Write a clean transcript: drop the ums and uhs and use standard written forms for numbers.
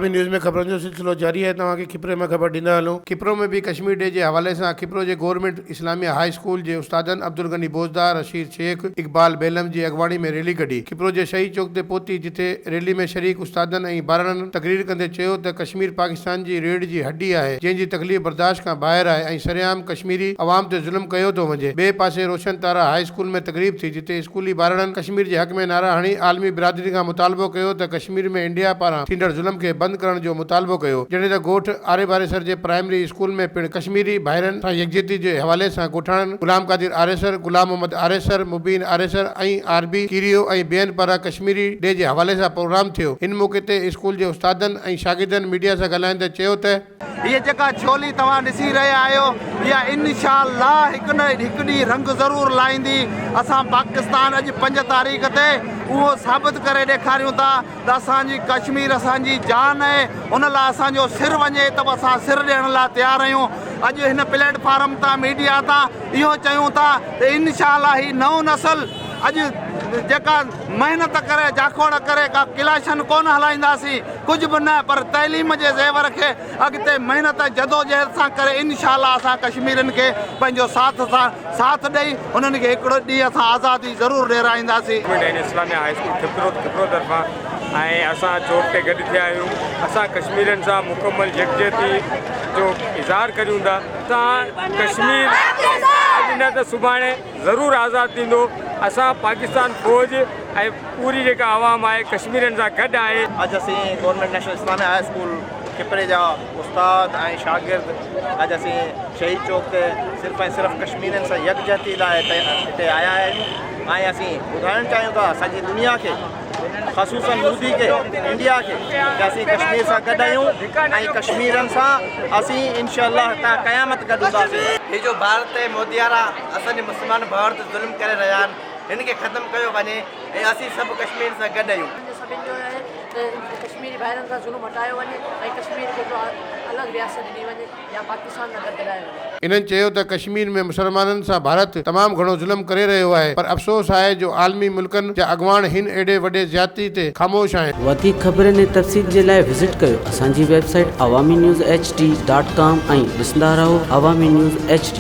अवामी न्यूज़ में ख़बरों जो सिलसिलो जारी है। तव्हांखे खिपरे में ख़बर ॾींदा हलूं। खिपरो में भी कश्मीर डे के हवाले से खिपरो के गवर्नमेंट इस्लामिया हाई स्कूल के उस्तादन अब्दुल गनी बोजदार, रशीद शेख, इकबाल बेलम की अगवाणी में रैली कढी। खिपरो के शहीद चौक ते पहुती, जिथे रैली में शरीक उस्तादन और बारड़नि तकरीर कंदे चयो त कश्मीर पाकिस्तान की रीढ़ की हड्डी है, जंहिंजी तकलीफ़ बर्दाश्त का ॿाहिरि है ऐं सरेआम कश्मीरी अवाम ते ज़ुल्म कयो थो वञे। ॿिए पासे रोशन तारा हाई स्कूल में तकरीब थी, जिथे स्कूली बारड़नि कश्मीर के हक़ में नारा हणी आलमी बिरादरी का मुतालबो कयो त कश्मीर में इंडिया पारां थींदड़ ज़ुल्म के बंद करण जो मुतालबो कयो। जॾहिं त ॻोठ आरे बारेसर के प्राइमरी स्कूल में पिण कश्मीरी भाइरनि सां यकजहती के हवाले से ॻोठाणनि गुलाम कादिर आरेसर, गुलाम मोहम्मद आरेसर, मुबीन आरेसर ऐं आरबी कीरियो ऐं ॿियनि पारां कश्मीरी डे के हवाले से प्रोग्राम थियो। इन मौके ते स्कूल के उस्तादनि ऐं शागिर्दनि मीडिया से ॻाल्हाईंदे चयो त ये जेका छोली तव्हां ॾिसी रहिया आहियो, इहा इंशाअल्लाह हिकु ॾींहुं रंग ज़रूर लाहींदी। असां पाकिस्तान अॼु 5 तारीख़ ते उहो साबित करे ॾेखारियूं था त असांजी कश्मीर असांजी जान आहे। उन लाइ असांजो सिर वञे त असां सिर ॾियण लाइ तयारु आहियूं। अॼु हिन प्लेटफॉर्म तां मीडिया तां इहो चयूं था त इंशाअल्लाह ही नओं नस्ल अॼु जेका मेहनत करे जाखोड़ करे का क्लाशन कोन हलाईंदासीं, कुछ भी न, पर तइलीम के ज़ेवर के अॻिते मेहनत जदोजहद सां करे इंशाअल्लाह असां कश्मीरनि खे पंहिंजो साथ ॾेई उन्हनि खे हिकिड़ो ॾींहुं असां आज़ादी ज़रूर ॾियाराईंदासीं। इस्लामिया हाई स्कूल खिपरो तरफ़ां ऐं असां चौक ते गॾु थिया आहियूं। असां कश्मीरनि सां मुकमल यकजहती जो इज़हार करियूं था त कश्मीर अॼु न त सुभाणे ज़रूरु आज़ादु थींदो। असां पाकिस्तान फ़ौज ऐं पूरी जेका आवाम आहे कश्मीरनि सां गॾु आहे। अॼु असीं government national Islamia high school खिपरे जा उस्ताद ऐं शागिर्द अॼु असीं शहीद चौक ते सिर्फ़ु ऐं सिर्फ़ु कश्मीरनि सां यकजहती लाइ हिते आया आहियूं ऐं असीं ॿुधाइणु चाहियूं था सॼी दुनिया खे, ख़ासूसन मोदी के, इंडिया के, कि असीं कश्मीर सां गॾु आहियूं ऐं कश्मीरनि सां असीं इंशाअल्लाह हितां क़यामत गॾु हूंदासीं। ही जो भारत ऐं मोदी वारा असांजे मुस्लमान भाउर ते ज़ुल्म करे रहिया आहिनि, हिन खे ख़तमु कयो वञे ऐं असीं सभु कश्मीर सां गॾु आहियूं। सभिनि जो आहे त कश्मीरी भाइरनि सां ज़ुल्म हटायो वञे ऐं कश्मीर खे अलॻि रियासत ॾिनी वञे या पाकिस्तान सां गॾु करायो वञे। इन्हनि चयो त कश्मीर में मुसलमाननि सां भारत तमामु घणो ज़ुल्म करे रहियो आहे, पर अफ़सोस आहे जो आलमी मुल्कनि जा अॻवान हिन एॾे वॾे ज़्यादती ते ख़ामोश आहिनि। वधीक ख़बरनि ऐं तफ़सील जे लाइ विज़िट कयो असांजी वेबसाइट awamiNewsHD.com ऐं ॾिसंदा रहो अवामी न्यूज़ HD।